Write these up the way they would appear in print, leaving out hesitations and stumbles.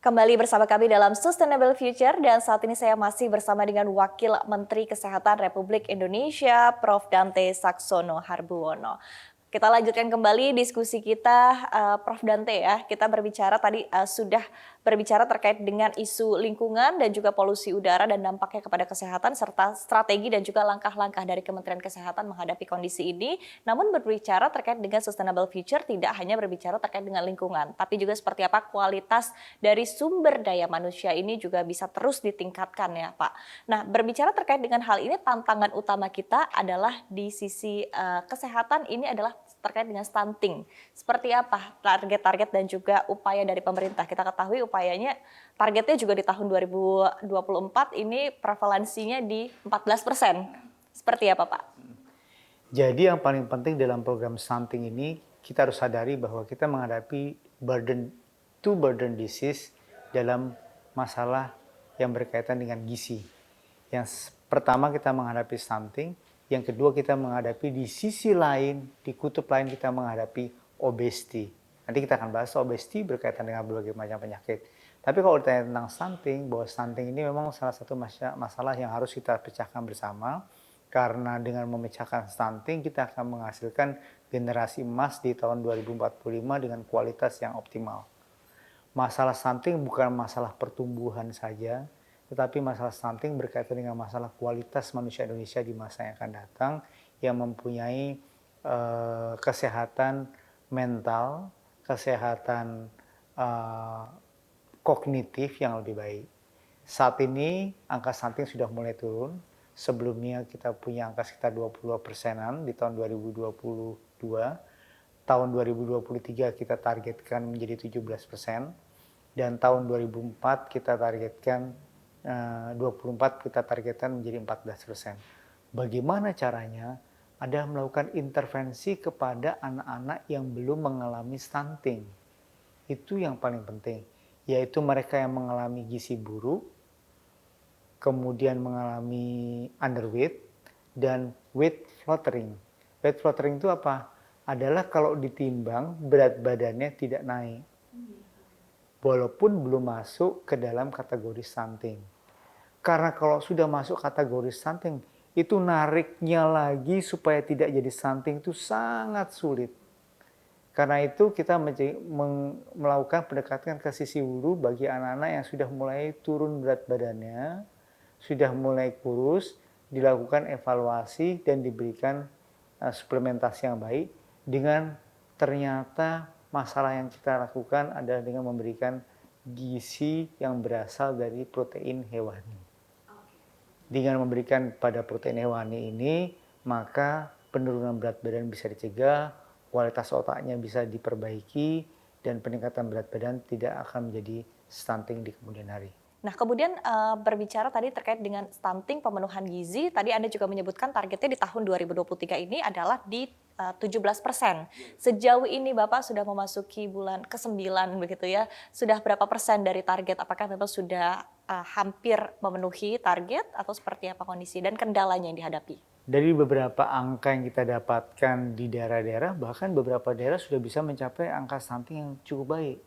Kembali bersama kami dalam Sustainable Future dan saat ini saya masih bersama dengan Wakil Menteri Kesehatan Republik Indonesia, Prof. Dante Saxono Harbuwono. Kita lanjutkan kembali diskusi kita, Prof. Dante ya. Kita berbicara tadi sudah berbicara terkait dengan isu lingkungan dan juga polusi udara dan dampaknya kepada kesehatan serta strategi dan juga langkah-langkah dari Kementerian Kesehatan menghadapi kondisi ini. Namun berbicara terkait dengan Sustainable Future tidak hanya berbicara terkait dengan lingkungan, tapi juga seperti apa kualitas dari sumber daya manusia ini juga bisa terus ditingkatkan ya Pak. Nah, berbicara terkait dengan hal ini, tantangan utama kita adalah di sisi kesehatan ini adalah terkait dengan stunting. Seperti apa target-target dan juga upaya dari pemerintah? Kita ketahui upayanya, targetnya juga di tahun 2024 ini prevalensinya di 14%. Seperti apa Pak? Jadi yang paling penting dalam program stunting ini, kita harus sadari bahwa kita menghadapi burden disease dalam masalah yang berkaitan dengan gizi. Yang pertama kita menghadapi stunting, yang kedua kita menghadapi di sisi lain, di kutub lain kita menghadapi obesity. Nanti kita akan bahas obesity berkaitan dengan berbagai macam penyakit. Tapi kalau ditanya tentang stunting, bahwa stunting ini memang salah satu masalah yang harus kita pecahkan bersama. Karena dengan memecahkan stunting kita akan menghasilkan generasi emas di tahun 2045 dengan kualitas yang optimal. Masalah stunting bukan masalah pertumbuhan saja, tetapi masalah stunting berkaitan dengan masalah kualitas manusia Indonesia di masa yang akan datang yang mempunyai kesehatan mental, kesehatan kognitif yang lebih baik. Saat ini angka stunting sudah mulai turun. Sebelumnya kita punya angka sekitar 22%-an di tahun 2022. Tahun 2023 kita targetkan menjadi 17%. Dan tahun 2024 kita targetkan 24 kita targetkan menjadi 14%. Bagaimana caranya? Ada melakukan intervensi kepada anak-anak yang belum mengalami stunting. Itu yang paling penting, yaitu mereka yang mengalami gizi buruk, kemudian mengalami underweight, dan weight fluttering. Weight fluttering itu apa? Adalah kalau ditimbang berat badannya tidak naik, walaupun belum masuk ke dalam kategori stunting. Karena kalau sudah masuk kategori stunting, itu nariknya lagi supaya tidak jadi stunting itu sangat sulit. Karena itu kita melakukan pendekatan ke sisi hulu bagi anak-anak yang sudah mulai turun berat badannya, sudah mulai kurus, dilakukan evaluasi dan diberikan suplementasi yang baik dengan ternyata masalah yang kita lakukan adalah dengan memberikan gizi yang berasal dari protein hewani. Dengan memberikan pada protein hewani ini, maka penurunan berat badan bisa dicegah, kualitas otaknya bisa diperbaiki, dan peningkatan berat badan tidak akan menjadi stunting di kemudian hari. Nah, kemudian berbicara tadi terkait dengan stunting, pemenuhan gizi, tadi Anda juga menyebutkan targetnya di tahun 2023 ini adalah di 17%. Sejauh ini Bapak sudah memasuki bulan ke-9 begitu ya, sudah berapa persen dari target? Apakah memang sudah hampir memenuhi target atau seperti apa kondisi dan kendalanya yang dihadapi? Dari beberapa angka yang kita dapatkan di daerah-daerah, bahkan beberapa daerah sudah bisa mencapai angka stunting yang cukup baik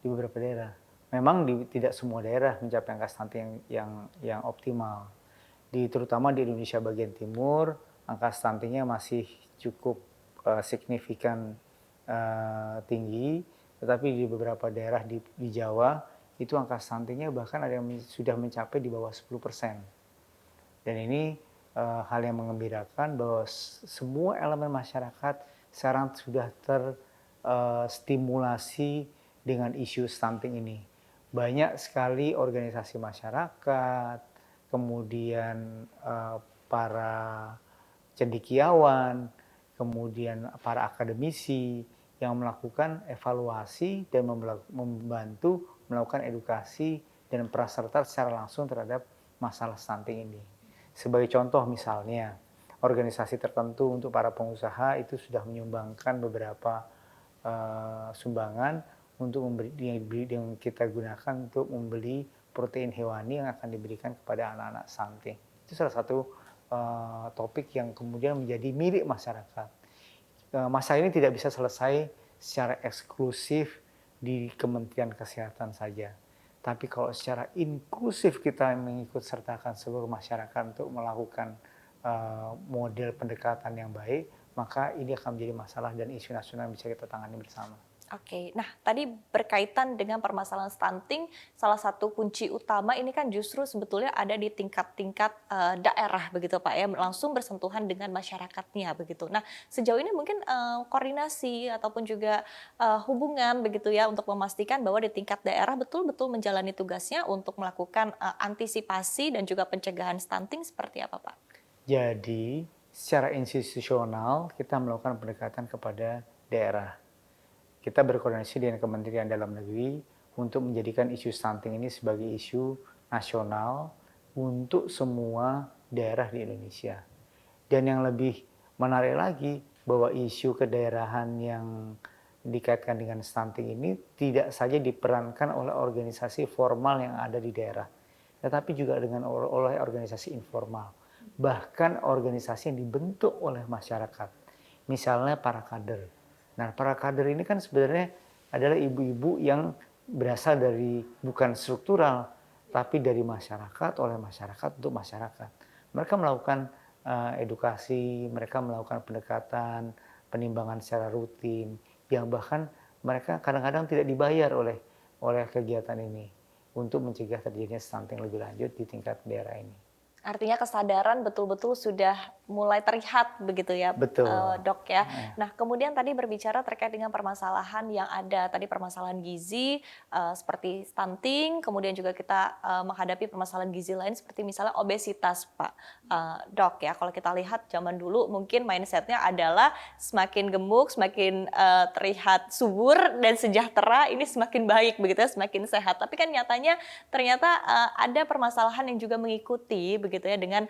di beberapa daerah. Memang tidak semua daerah mencapai angka stunting yang optimal. Terutama di Indonesia bagian timur, angka stuntingnya masih cukup signifikan tinggi, tetapi di beberapa daerah di Jawa itu angka stuntingnya bahkan ada yang sudah mencapai di bawah 10%. Dan ini hal yang mengembirakan bahwa semua elemen masyarakat sekarang sudah terstimulasi dengan isu stunting ini. Banyak sekali organisasi masyarakat, kemudian para cendekiawan, kemudian para akademisi yang melakukan evaluasi dan membantu melakukan edukasi dan peran serta secara langsung terhadap masalah stunting ini. Sebagai contoh misalnya, organisasi tertentu untuk para pengusaha itu sudah menyumbangkan beberapa sumbangan untuk yang kita gunakan untuk membeli protein hewani yang akan diberikan kepada anak-anak stunting. Itu salah satu topik yang kemudian menjadi milik masyarakat. Masalah ini tidak bisa selesai secara eksklusif di Kementerian Kesehatan saja. Tapi kalau secara inklusif kita mengikut sertakan seluruh masyarakat untuk melakukan model pendekatan yang baik, maka ini akan menjadi masalah dan isu nasional yang bisa kita tangani bersama. Oke, nah tadi berkaitan dengan permasalahan stunting, salah satu kunci utama ini kan justru sebetulnya ada di tingkat-tingkat daerah begitu Pak ya, langsung bersentuhan dengan masyarakatnya begitu. Nah sejauh ini mungkin koordinasi ataupun juga hubungan begitu ya untuk memastikan bahwa di tingkat daerah betul-betul menjalani tugasnya untuk melakukan antisipasi dan juga pencegahan stunting seperti apa Pak? Jadi secara institusional kita melakukan pendekatan kepada daerah. Kita berkoordinasi dengan Kementerian Dalam Negeri untuk menjadikan isu stunting ini sebagai isu nasional untuk semua daerah di Indonesia. Dan yang lebih menarik lagi bahwa isu kedaerahan yang dikaitkan dengan stunting ini tidak saja diperankan oleh organisasi formal yang ada di daerah, tetapi juga oleh organisasi informal, bahkan organisasi yang dibentuk oleh masyarakat, misalnya para kader. Nah, para kader ini kan sebenarnya adalah ibu-ibu yang berasal dari bukan struktural, tapi dari masyarakat, oleh masyarakat untuk masyarakat. Mereka melakukan edukasi, mereka melakukan pendekatan, penimbangan secara rutin, yang bahkan mereka kadang-kadang tidak dibayar oleh kegiatan ini untuk mencegah terjadinya stunting lebih lanjut di tingkat daerah ini. Artinya kesadaran betul-betul sudah mulai terlihat begitu ya, Betul. Dok ya. Nah kemudian tadi berbicara terkait dengan permasalahan yang ada, tadi permasalahan gizi seperti stunting, kemudian juga kita menghadapi permasalahan gizi lain seperti misalnya obesitas Pak, Dok ya. Kalau kita lihat zaman dulu mungkin mindsetnya adalah semakin gemuk, semakin terlihat subur dan sejahtera, ini semakin baik begitu ya, semakin sehat. Tapi kan nyatanya ternyata ada permasalahan yang juga mengikuti begitu ya dengan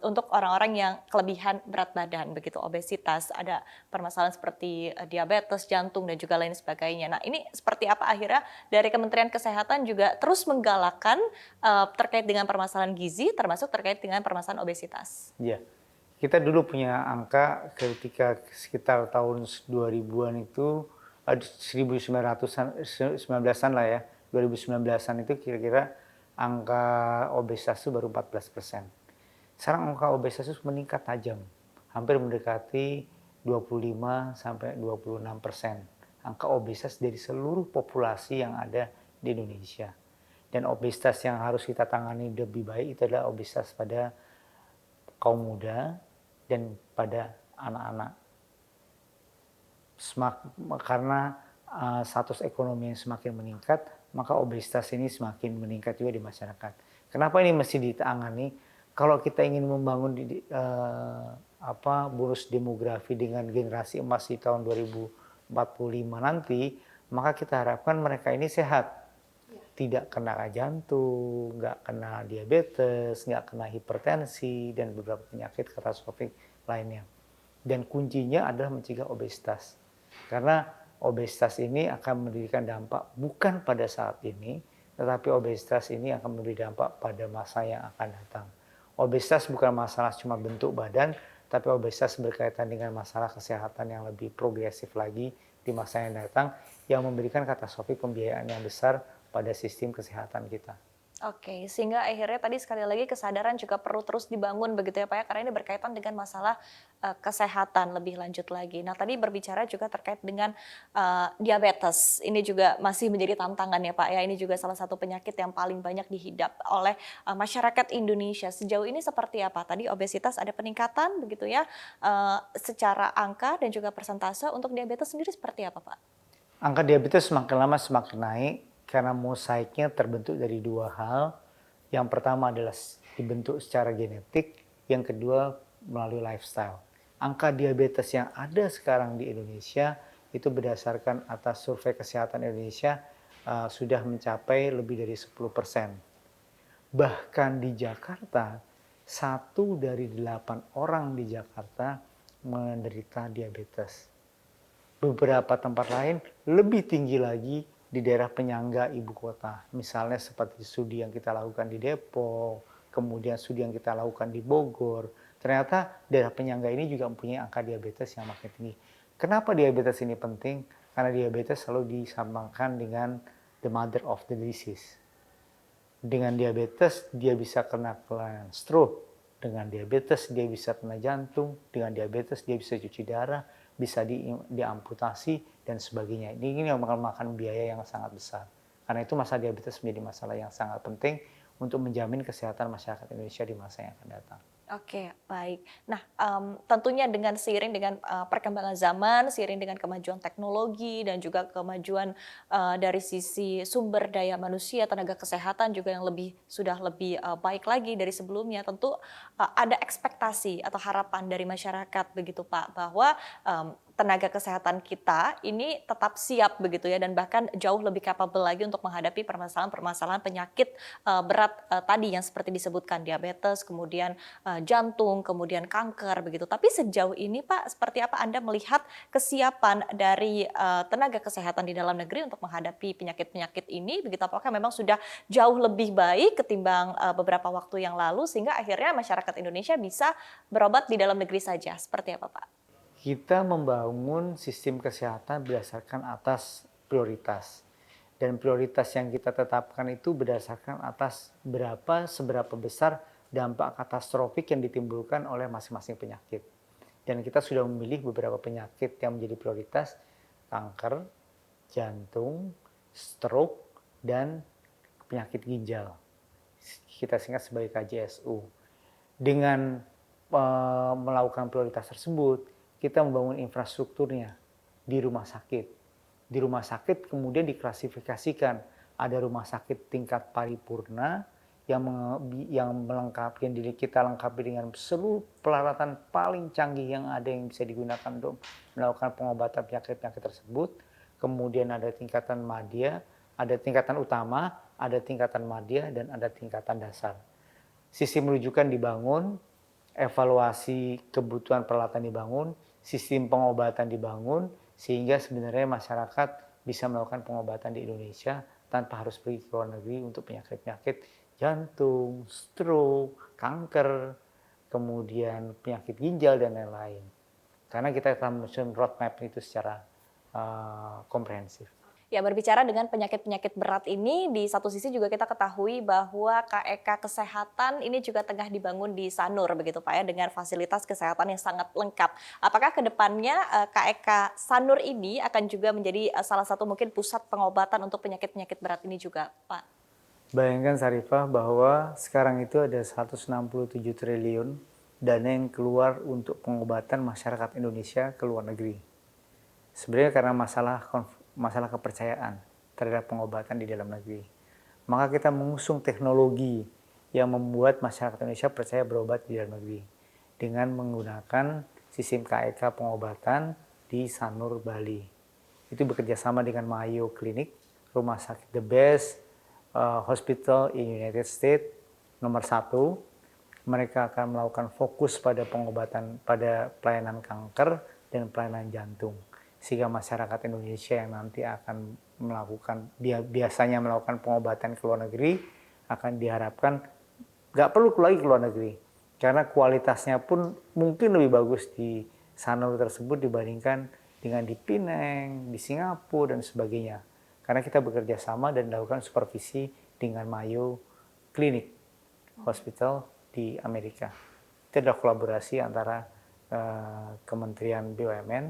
untuk orang-orang yang kelebihan berat badan begitu, obesitas, ada permasalahan seperti diabetes, jantung dan juga lain sebagainya. Nah, ini seperti apa akhirnya dari Kementerian Kesehatan juga terus menggalakkan terkait dengan permasalahan gizi termasuk terkait dengan permasalahan obesitas. Ya, kita dulu punya angka ketika sekitar tahun 2000-an itu 1900-an 19-an lah ya. 2019-an itu kira-kira angka obesitas itu baru 14%. Sekarang angka obesitas itu meningkat tajam, hampir mendekati 25 sampai 26%. Angka obesitas dari seluruh populasi yang ada di Indonesia. Dan obesitas yang harus kita tangani lebih baik itu adalah obesitas pada kaum muda dan pada anak-anak. Karena status ekonomi yang semakin meningkat, maka obesitas ini semakin meningkat juga di masyarakat. Kenapa ini mesti ditangani? Kalau kita ingin membangun bonus demografi dengan generasi emas di tahun 2045 nanti, maka kita harapkan mereka ini sehat. Tidak kena jantung, nggak kena diabetes, nggak kena hipertensi, dan beberapa penyakit katastrofik lainnya. Dan kuncinya adalah mencegah obesitas. Karena obesitas ini akan memberikan dampak bukan pada saat ini, tetapi obesitas ini akan memberi dampak pada masa yang akan datang. Obesitas bukan masalah cuma bentuk badan, tapi obesitas berkaitan dengan masalah kesehatan yang lebih progresif lagi di masa yang datang, yang memberikan katastrofik pembiayaan yang besar pada sistem kesehatan kita. Oke, sehingga akhirnya tadi sekali lagi kesadaran juga perlu terus dibangun begitu ya Pak ya, karena ini berkaitan dengan masalah kesehatan lebih lanjut lagi. Nah tadi berbicara juga terkait dengan diabetes, ini juga masih menjadi tantangan ya Pak ya, ini juga salah satu penyakit yang paling banyak dihidap oleh masyarakat Indonesia. Sejauh ini seperti apa? Tadi obesitas ada peningkatan begitu ya, secara angka dan juga persentase, untuk diabetes sendiri seperti apa Pak? Angka diabetes semakin lama semakin naik karena mosaiknya terbentuk dari dua hal. Yang pertama adalah dibentuk secara genetik, yang kedua melalui lifestyle. Angka diabetes yang ada sekarang di Indonesia itu berdasarkan atas survei kesehatan Indonesia sudah mencapai lebih dari 10%. Bahkan di Jakarta, 1 dari 8 orang di Jakarta menderita diabetes. Beberapa tempat lain lebih tinggi lagi di daerah penyangga ibu kota. Misalnya seperti studi yang kita lakukan di Depok, kemudian studi yang kita lakukan di Bogor. Ternyata daerah penyangga ini juga mempunyai angka diabetes yang makin tinggi. Kenapa diabetes ini penting? Karena diabetes selalu disamakan dengan the mother of the disease. Dengan diabetes dia bisa kena kelainan stroke, dengan diabetes dia bisa kena jantung, dengan diabetes dia bisa cuci darah, bisa diamputasi dan sebagainya. Ini yang makan biaya yang sangat besar. Karena itu masalah diabetes menjadi masalah yang sangat penting untuk menjamin kesehatan masyarakat Indonesia di masa yang akan datang. Oke, baik. Nah, tentunya dengan seiring dengan perkembangan zaman, seiring dengan kemajuan teknologi dan juga kemajuan dari sisi sumber daya manusia, tenaga kesehatan juga yang sudah lebih baik lagi dari sebelumnya. Tentu ada ekspektasi atau harapan dari masyarakat begitu Pak, bahwa tenaga kesehatan kita ini tetap siap begitu ya, dan bahkan jauh lebih capable lagi untuk menghadapi permasalahan-permasalahan penyakit berat tadi yang seperti disebutkan diabetes, kemudian jantung, kemudian kanker begitu. Tapi sejauh ini Pak, seperti apa Anda melihat kesiapan dari tenaga kesehatan di dalam negeri untuk menghadapi penyakit-penyakit ini? Begitu, apakah memang sudah jauh lebih baik ketimbang beberapa waktu yang lalu sehingga akhirnya masyarakat Indonesia bisa berobat di dalam negeri saja? Seperti apa Pak? Kita membangun sistem kesehatan berdasarkan atas prioritas. Dan prioritas yang kita tetapkan itu berdasarkan atas seberapa besar dampak katastrofik yang ditimbulkan oleh masing-masing penyakit. Dan kita sudah memilih beberapa penyakit yang menjadi prioritas: kanker, jantung, stroke, dan penyakit ginjal. Kita singkat sebagai KJSU. Dengan melakukan prioritas tersebut, kita membangun infrastrukturnya di rumah sakit. Di rumah sakit kemudian diklasifikasikan, ada rumah sakit tingkat paripurna yang melengkapi, yang kita lengkapi dengan seluruh peralatan paling canggih yang ada yang bisa digunakan untuk melakukan pengobatan penyakit-penyakit tersebut. Kemudian ada tingkatan madya, ada tingkatan utama, ada tingkatan madya, dan ada tingkatan dasar. Sistem rujukan dibangun, evaluasi kebutuhan peralatan dibangun, sistem pengobatan dibangun, sehingga sebenarnya masyarakat bisa melakukan pengobatan di Indonesia tanpa harus pergi ke luar negeri untuk penyakit-penyakit jantung, stroke, kanker, kemudian penyakit ginjal, dan lain-lain. Karena kita telah menyusun roadmap itu secara komprehensif. Ya, berbicara dengan penyakit-penyakit berat ini, di satu sisi juga kita ketahui bahwa KEK Kesehatan ini juga tengah dibangun di Sanur, begitu Pak ya, dengan fasilitas kesehatan yang sangat lengkap. Apakah ke depannya KEK Sanur ini akan juga menjadi salah satu mungkin pusat pengobatan untuk penyakit-penyakit berat ini juga, Pak? Bayangkan Sarifah bahwa sekarang itu ada 167 triliun dana yang keluar untuk pengobatan masyarakat Indonesia ke luar negeri. Sebenarnya karena masalah kepercayaan terhadap pengobatan di dalam negeri. Maka kita mengusung teknologi yang membuat masyarakat Indonesia percaya berobat di dalam negeri dengan menggunakan sistem KEK pengobatan di Sanur, Bali. Itu bekerja sama dengan Mayo Clinic, rumah sakit the best hospital in United States, nomor 1. Mereka akan melakukan fokus pada pengobatan pada pelayanan kanker dan pelayanan jantung. Sehingga masyarakat Indonesia yang nanti akan biasanya melakukan pengobatan ke luar negeri akan diharapkan nggak perlu lagi ke luar negeri, karena kualitasnya pun mungkin lebih bagus di Sanur tersebut dibandingkan dengan di Penang, di Singapura, dan sebagainya. Karena kita bekerja sama dan melakukan supervisi dengan Mayo Clinic Hospital di Amerika. Itu adalah kolaborasi antara Kementerian BUMN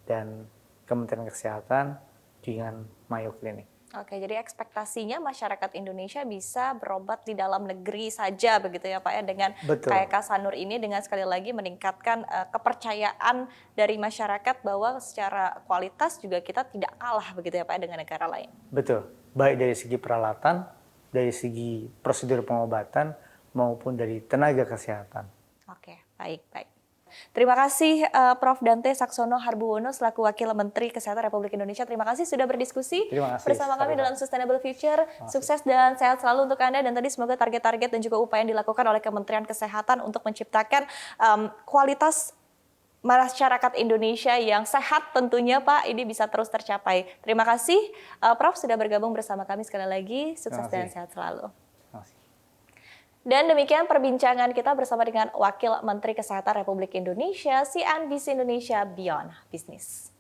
dan Kementerian Kesehatan dengan Mayo Clinic. Oke, jadi ekspektasinya masyarakat Indonesia bisa berobat di dalam negeri saja begitu ya Pak ya, dengan KEK Sanur ini, dengan sekali lagi meningkatkan kepercayaan dari masyarakat bahwa secara kualitas juga kita tidak kalah begitu ya Pak ya dengan negara lain. Betul, baik dari segi peralatan, dari segi prosedur pengobatan, maupun dari tenaga kesehatan. Oke, baik. Terima kasih Prof. Dante Saxono Harbuwono selaku Wakil Menteri Kesehatan Republik Indonesia. Terima kasih sudah berdiskusi bersama kami dalam Sustainable Future. Sukses dan sehat selalu untuk Anda, dan tadi semoga target-target dan juga upaya yang dilakukan oleh Kementerian Kesehatan untuk menciptakan kualitas masyarakat Indonesia yang sehat tentunya Pak, ini bisa terus tercapai. Terima kasih Prof. sudah bergabung bersama kami sekali lagi. Sukses dan sehat selalu. Dan demikian perbincangan kita bersama dengan Wakil Menteri Kesehatan Republik Indonesia, CNBC Indonesia Beyond Business.